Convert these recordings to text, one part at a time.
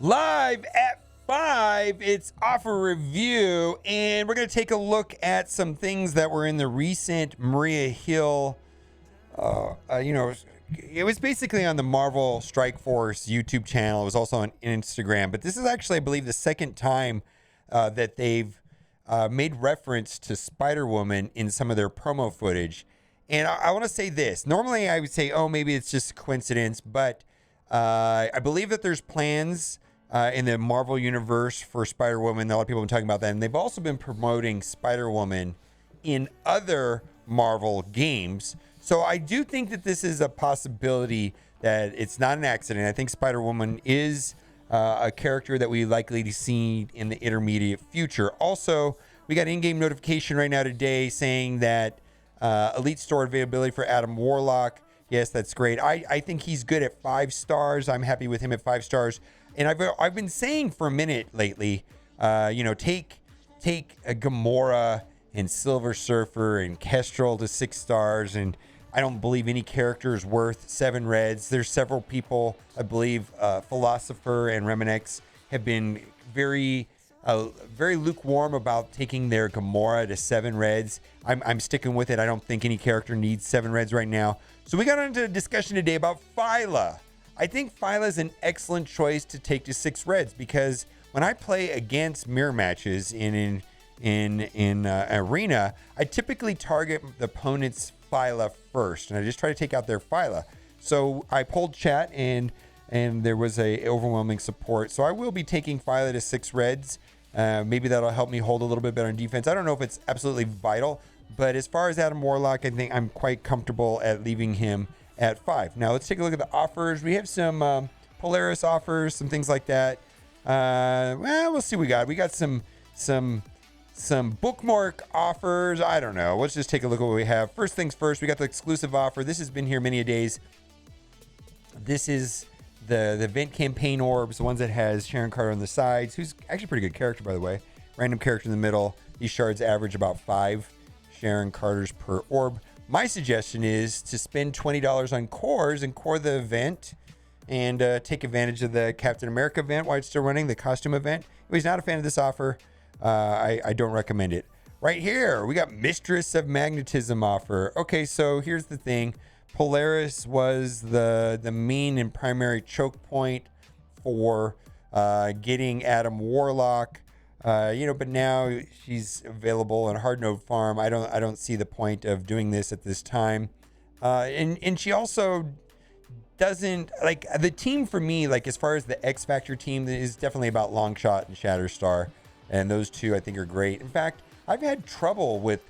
Live at 5, it's offer review, and we're going to take a look at some things that were in the recent Maria Hill. It was basically on the Marvel Strike Force YouTube channel. It was also on Instagram, but this is actually, I believe, the second time that they've made reference to Spider-Woman in some of their promo footage. And I want to say this. Normally, I would say, oh, maybe it's just a coincidence, but I believe that there's plans in the Marvel universe for Spider-Woman. A lot of people have been talking about that. And they've also been promoting Spider-Woman in other Marvel games. So I do think that this is a possibility that it's not an accident. I think Spider-Woman is a character that we likely to see in the intermediate future. Also, we got in-game notification right now today saying that Elite Store availability for Adam Warlock. Yes, that's great. I think he's good at 5 stars. I'm happy with him at 5 stars. And I've been saying for a minute lately, take a Gamora and Silver Surfer and Kestrel to 6 stars. And I don't believe any character is worth 7 reds. There's several people, I believe, Philosopher and Reminex have been very lukewarm about taking their Gamora to 7 reds. I'm sticking with it. I don't think any character needs 7 reds right now. So we got into a discussion today about Phyla. I think Phyla is an excellent choice to take to 6 reds because when I play against mirror matches in arena, I typically target the opponent's Phyla first, and I just try to take out their Phyla. So I polled chat, and there was a overwhelming support. So I will be taking Phyla to 6 reds. Maybe that'll help me hold a little bit better in defense. I don't know if it's absolutely vital, but as far as Adam Warlock, I think I'm quite comfortable at leaving him at 5. Now let's take a look at the offers. We have some Polaris offers, some things like that. We'll see what we got. We got some bookmark offers. I don't know. Let's just take a look at what we have. First things first, we got the exclusive offer. This has been here many a days. This is the event campaign orbs, the ones that has Sharon Carter on the sides, who's actually a pretty good character, by the way. Random character in the middle. These shards average about 5 Sharon Carters per orb. My suggestion is to spend $20 on cores and core the event and take advantage of the Captain America event while it's still running, the costume event. If he's not a fan of this offer, I don't recommend it. Right here, we got Mistress of Magnetism offer. Okay, so here's the thing. Polaris was the main and primary choke point for getting Adam Warlock. But now she's available on Hard Node Farm. I don't see the point of doing this at this time. And she also doesn't like the team for me, like as far as the X Factor team is definitely about Longshot and Shatterstar. And those two I think are great. In fact, I've had trouble with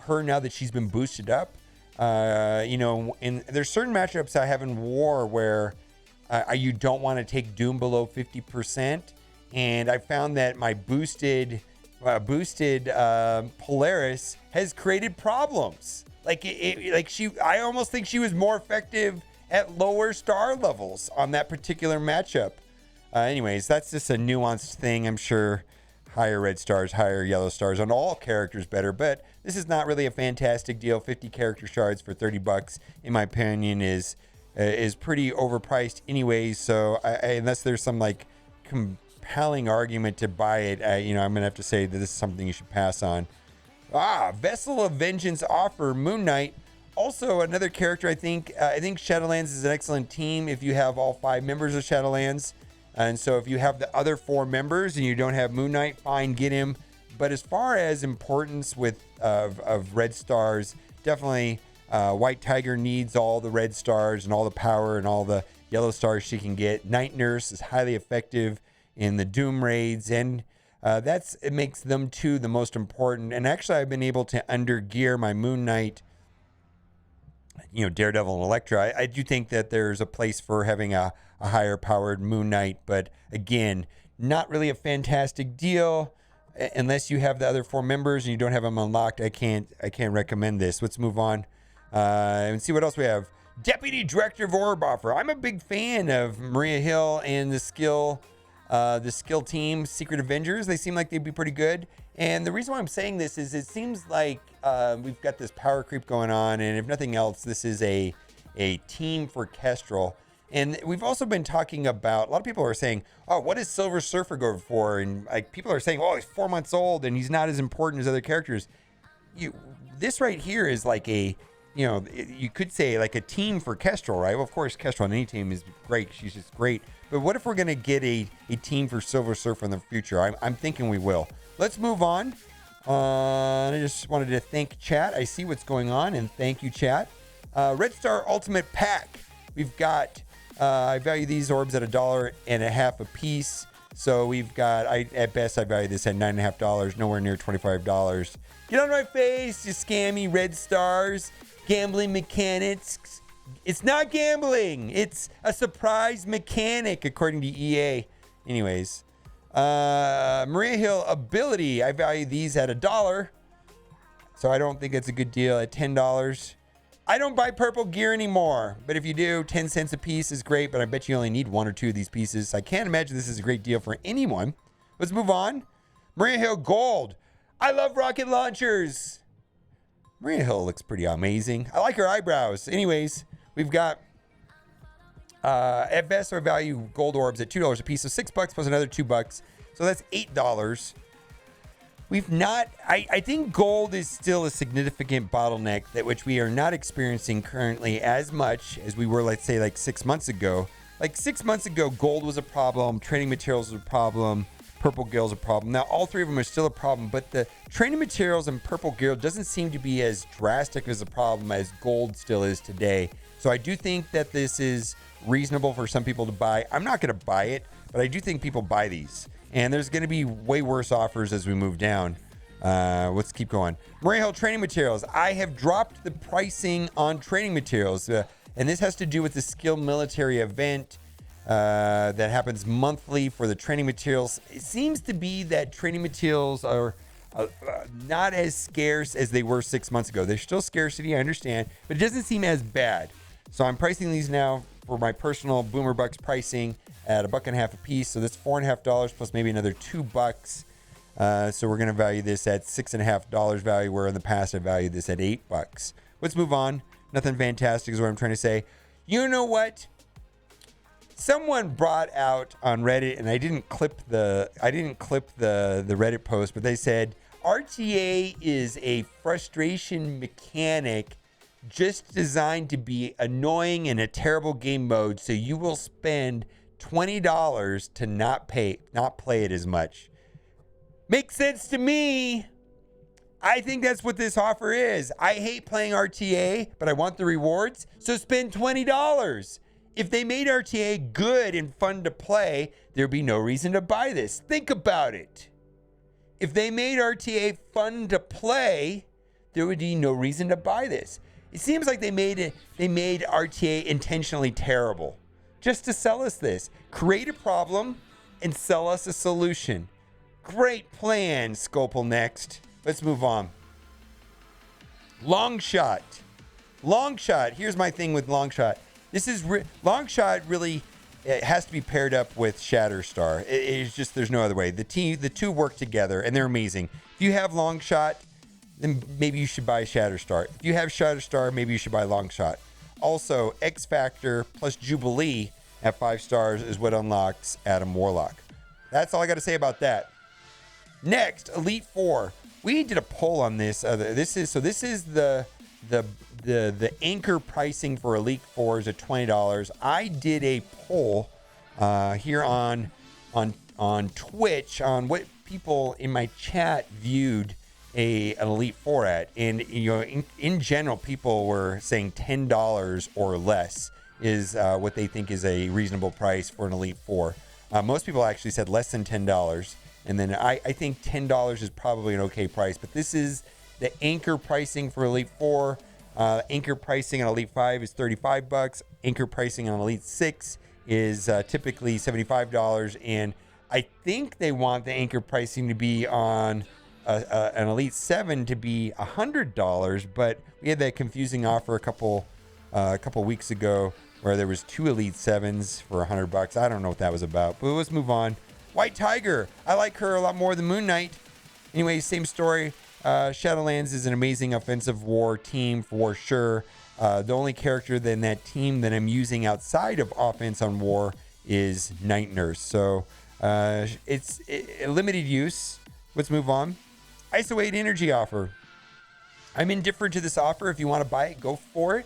her now that she's been boosted up. And there's certain matchups I have in War where you don't want to take Doom below 50%. And I found that my boosted Polaris has created problems. I almost think she was more effective at lower star levels on that particular matchup. Anyways, that's just a nuanced thing. I'm sure higher red stars, higher yellow stars on all characters better, but this is not really a fantastic deal. 50 character shards for $30, in my opinion, is pretty overpriced anyways. So unless there's some like compelling argument to buy it, I'm gonna have to say that this is something you should pass on. Vessel of Vengeance offer, Moon Knight. Also another character I think Shadowlands is an excellent team if you have all 5 members of Shadowlands. And so if you have the other 4 members and you don't have Moon Knight, fine, get him. But as far as importance of red stars, definitely White Tiger needs all the red stars and all the power and all the yellow stars she can get. Night Nurse is highly effective in the Doom raids, and it makes them 2 the most important. And actually, I've been able to undergear my Moon Knight, Daredevil and Elektra. I do think that there's a place for having a higher powered Moon Knight, but again, not really a fantastic deal unless you have the other 4 members and you don't have them unlocked. I can't recommend this. Let's move on and see what else we have. Deputy Director of Orb offer. I'm a big fan of Maria Hill and the skill team, Secret Avengers. They seem like they'd be pretty good. And the reason why I'm saying this is it seems like we've got this power creep going on, and if nothing else, this is a team for Kestrel. And we've also been talking about, a lot of people are saying, oh, what does Silver Surfer go for? And like people are saying, oh, he's 4 months old and he's not as important as other characters. This right here is like a, you could say like a team for Kestrel, right? Well, of course, Kestrel on any team is great. She's just great. But what if we're going to get a team for Silver Surfer in the future? I'm thinking we will. Let's move on. I just wanted to thank chat. I see what's going on, and thank you, chat. Red Star Ultimate Pack. We've got, I value these orbs at $1.50 a piece. So we've got, at best, I value this at $9.50, nowhere near $25. Get on my face, you scammy Red Stars. Gambling mechanics. It's not gambling. It's a surprise mechanic, according to EA. Anyways, Maria Hill ability. I value these at $1. So I don't think it's a good deal at $10. I don't buy purple gear anymore. But if you do, 10 cents a piece is great. But I bet you only need 1 or 2 of these pieces. I can't imagine this is a great deal for anyone. Let's move on. Maria Hill Gold. I love rocket launchers. Maria Hill looks pretty amazing. I like her eyebrows. Anyways, we've got at best our value gold orbs at $2 a piece, so $6 plus another $2, so that's $8. We've not. I think gold is still a significant bottleneck that which we are not experiencing currently as much as we were, let's say, like 6 months ago. Like 6 months ago, gold was a problem, training materials was a problem. Purple gear is a problem. Now, all 3 of them are still a problem, but the training materials and purple gear doesn't seem to be as drastic as a problem as gold still is today. So I do think that this is reasonable for some people to buy. I'm not going to buy it, but I do think people buy these. And there's going to be way worse offers as we move down. Let's keep going. Maria Hill training materials. I have dropped the pricing on training materials, and this has to do with the skilled military event that happens monthly for the training materials. It seems to be that training materials are not as scarce as they were 6 months ago. There's still scarcity, I understand, but it doesn't seem as bad. So I'm pricing these now for my personal Boomer Bucks pricing at $1.50 a piece. So that's $4.50 plus maybe another $2. So we're going to value this at $6.50 value, where in the past I valued this at $8. Let's move on. Nothing fantastic is what I'm trying to say. You know what? Someone brought out on Reddit, and I didn't clip the Reddit post, but they said RTA is a frustration mechanic just designed to be annoying in a terrible game mode, so you will spend $20 to not play it as much. Makes sense to me. I think that's what this offer is. I hate playing RTA, but I want the rewards, so spend $20. If they made RTA good and fun to play, there'd be no reason to buy this. Think about it. If they made RTA fun to play, there would be no reason to buy this. It seems like they made RTA intentionally terrible just to sell us this. Create a problem and sell us a solution. Great plan, Scopel next. Let's move on. Long shot. Here's my thing with long shot. This is long shot. Really, it has to be paired up with Shatterstar. It's just, there's no other way. The two work together, and they're amazing. If you have long shot, then maybe you should buy Shatterstar. If you have Shatterstar, maybe you should buy long shot. Also, X Factor plus Jubilee at 5 stars is what unlocks Adam Warlock. That's all I got to say about that. Next, Elite Four. We did a poll on this. This is the anchor pricing for Elite Fours at $20. I did a poll here on Twitch on what people in my chat viewed an Elite Four at, and in general, people were saying $10 or less is what they think is a reasonable price for an Elite Four. Most people actually said less than $10, and then I think $10 is probably an okay price. But this is the anchor pricing for Elite Four. Anchor pricing on Elite 5 is $35. Anchor pricing on Elite 6 is typically $75. And I think they want the anchor pricing to be on an Elite 7 to be $100. But we had that confusing offer a couple weeks ago where there was 2 Elite 7s for $100. I don't know what that was about. But let's move on. White Tiger. I like her a lot more than Moon Knight. Anyway, same story. Shadowlands is an amazing offensive war team for sure. The only character in that team that I'm using outside of offense on War is Night Nurse. So it's a limited use. Let's move on. ISO 8 energy offer. I'm indifferent to this offer. If you want to buy it, go for it.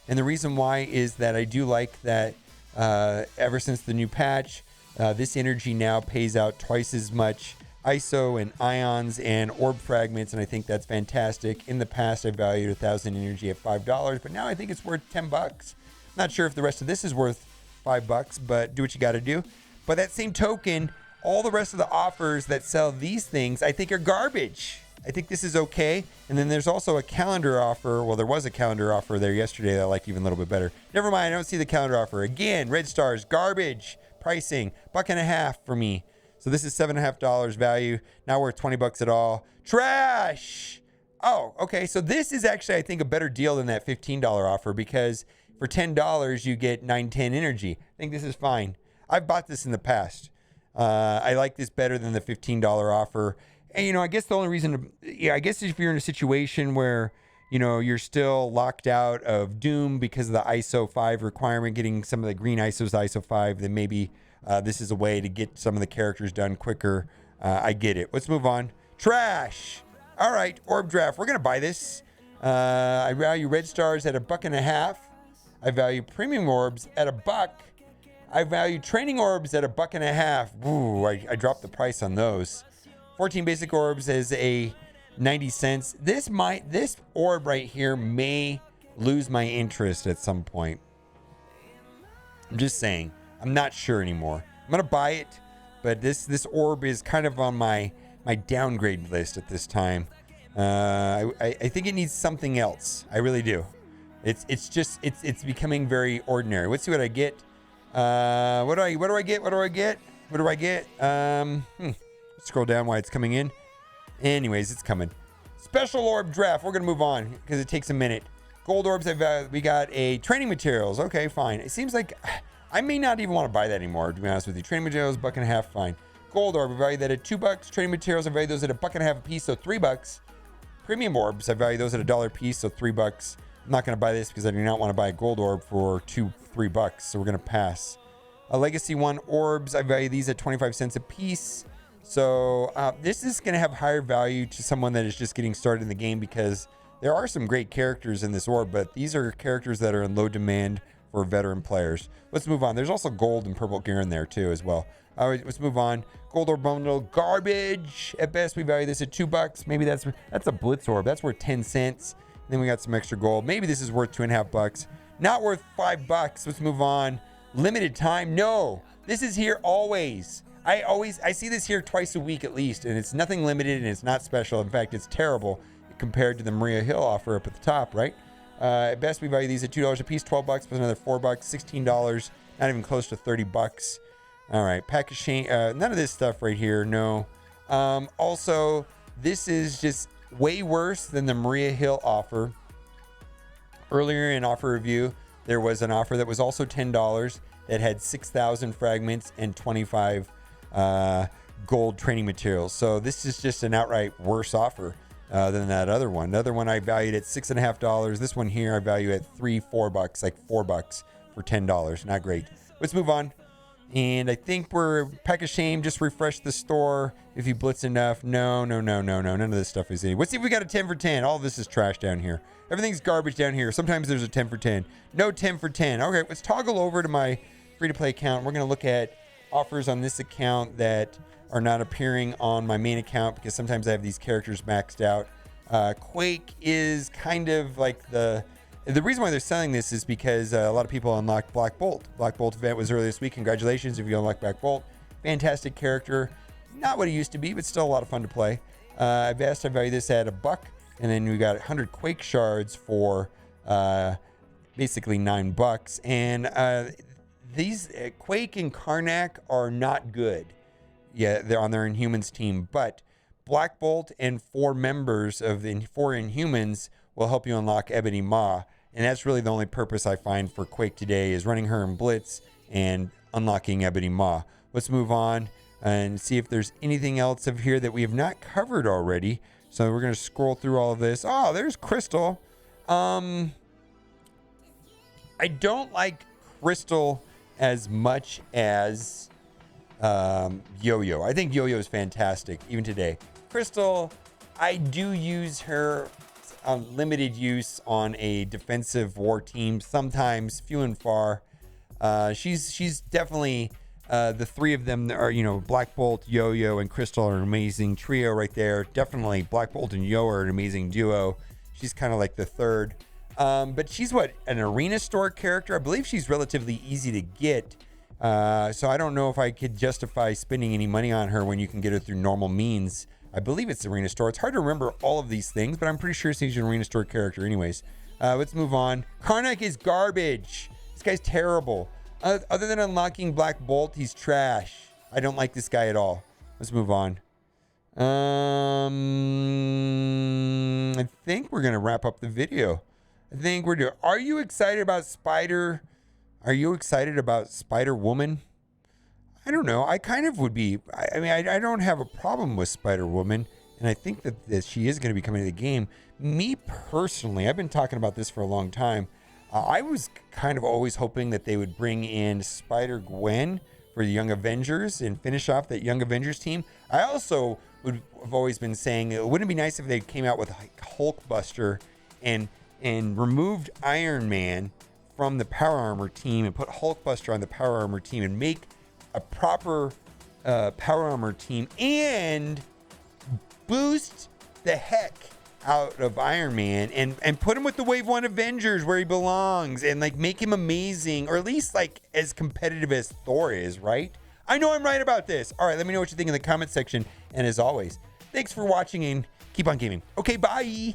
And the reason why is that I do like that ever since the new patch, this energy now pays out twice as much ISO and ions and orb fragments, and I think that's fantastic. In the past, I valued 1,000 energy at $5, but now I think it's worth $10. Not sure if the rest of this is worth $5, but do what you got to do. By that same token, all the rest of the offers that sell these things, I think are garbage. I think this is okay. And then there's also a calendar offer. Well, there was a calendar offer there yesterday that I like even a little bit better. Never mind, I don't see the calendar offer. Again, red stars, garbage pricing, $1.50 for me. So this is $7.50 value, not worth $20 at all. Trash! Oh, okay. So this is actually, I think, a better deal than that $15 offer, because for $10 you get 910 energy. I think this is fine. I've bought this in the past. I like this better than the $15 offer. And, I guess the only reason I guess if you're in a situation where, you're still locked out of Doom because of the ISO 5 requirement, getting some of the green ISOs to ISO 5, then maybe this is a way to get some of the characters done quicker. I get it. Let's move on. Trash. All right, Orb Draft. We're going to buy this. I value red stars at $1.50. I value premium orbs at $1. I value training orbs at $1.50. Ooh, I dropped the price on those. 14 basic orbs is a 90 cents. This orb right here may lose my interest at some point. I'm just saying. I'm not sure anymore. I'm gonna buy it, but this orb is kind of on my downgrade list at this time. I think it needs something else. I really do. It's becoming very ordinary. Let's see what I get. What do I get? Scroll down while it's coming in. Anyways, it's coming. Special orb draft. We're gonna move on because it takes a minute. Gold orbs. We got a training materials. Okay, fine. It seems like I may not even want to buy that anymore, to be honest with you. Training materials, $1.50, fine. Gold orb, I value that at $2. Training materials, I value those at $1.50 a piece, so $3. Premium orbs, I value those at $1 a piece, so $3. I'm not going to buy this because I do not want to buy a gold orb for $3, so we're going to pass. Legacy 1 orbs, I value these at 25 cents a piece. So this is going to have higher value to someone that is just getting started in the game, because there are some great characters in this orb, but these are characters that are in low demand for veteran players. Let's move on. There's also gold and purple gear in there too as well. All right, let's move on. Gold orb bundle, garbage. At best, we value this at $2. Maybe that's a blitz orb. That's worth 10 cents. And then we got some extra gold. Maybe this is worth $2.50. Not worth $5. Let's move on. Limited time. No, this is here always. I see this here twice a week at least, and it's nothing limited and it's not special. In fact, it's terrible compared to the Maria Hill offer up at the top, right? At best, we value these at $2 a piece, $12 plus another $4, $16, not even close to $30. All right, pack of shame. None of this stuff right here, no. Also, this is just way worse than the Maria Hill offer. Earlier in offer review, there was an offer that was also $10 that had 6,000 fragments and 25 gold training materials. So this is just an outright worse offer than that other one. Another one I valued at $6.50. This one here I value at $4, like $4 for $10. Not great. Let's move on. And I think we're pack of shame. Just refresh the store if you blitz enough. No. None of this stuff is in. Let's see if we got a 10 for 10. All of this is trash down here. Everything's garbage down here. Sometimes there's a 10 for 10. No 10 for 10. Okay, let's toggle over to my free-to-play account. We're going to look at offers on this account that are not appearing on my main account, because sometimes I have these characters maxed out. Quake is kind of like the reason why they're selling this is because a lot of people unlocked Black Bolt. Black Bolt event was earlier this week. Congratulations if you unlocked Black Bolt. Fantastic character. Not what he used to be, but still a lot of fun to play. I value this at $1. And then we got 100 Quake shards for basically $9. And these Quake and Karnak are not good. Yeah, they're on their Inhumans team. But Black Bolt and 4 members of the 4 Inhumans will help you unlock Ebony Maw. And that's really the only purpose I find for Quake today, is running her in Blitz and unlocking Ebony Maw. Let's move on and see if there's anything else of here that we have not covered already. So we're going to scroll through all of this. Oh, there's Crystal. I don't like Crystal as much as Yo-Yo. I think Yo-Yo is fantastic, even today. Crystal, I do use her on limited use on a defensive war team, sometimes few and far. She's definitely the three of them are, Black Bolt, Yo-Yo, and Crystal are an amazing trio right there. Definitely Black Bolt and Yo are an amazing duo. She's kind of like the third. But she's an arena store character. I believe she's relatively easy to get. So I don't know if I could justify spending any money on her when you can get her through normal means. I believe it's the arena store. It's hard to remember all of these things, but I'm pretty sure she's an arena store character anyways. Let's move on. Karnak is garbage. This guy's terrible. Other than unlocking Black Bolt, he's trash. I don't like this guy at all. Let's move on. I think we're going to wrap up the video. Are you excited about Are you excited about Spider-Woman? I don't know. I kind of would be. I don't have a problem with Spider-Woman, and I think that she is going to be coming to the game. Me personally, I've been talking about this for a long time. I was kind of always hoping that they would bring in Spider-Gwen for the Young Avengers and finish off that Young Avengers team. I also have always been saying, wouldn't it be nice if they came out with like Hulkbuster and removed Iron Man from the Power Armor team and put Hulkbuster on the Power Armor team and make a proper Power Armor team and boost the heck out of Iron Man and put him with the Wave 1 Avengers where he belongs and like make him amazing, or at least like as competitive as Thor is, right? I know I'm right about this. All right, let me know what you think in the comment section. And as always, thanks for watching and keep on gaming. Okay, bye.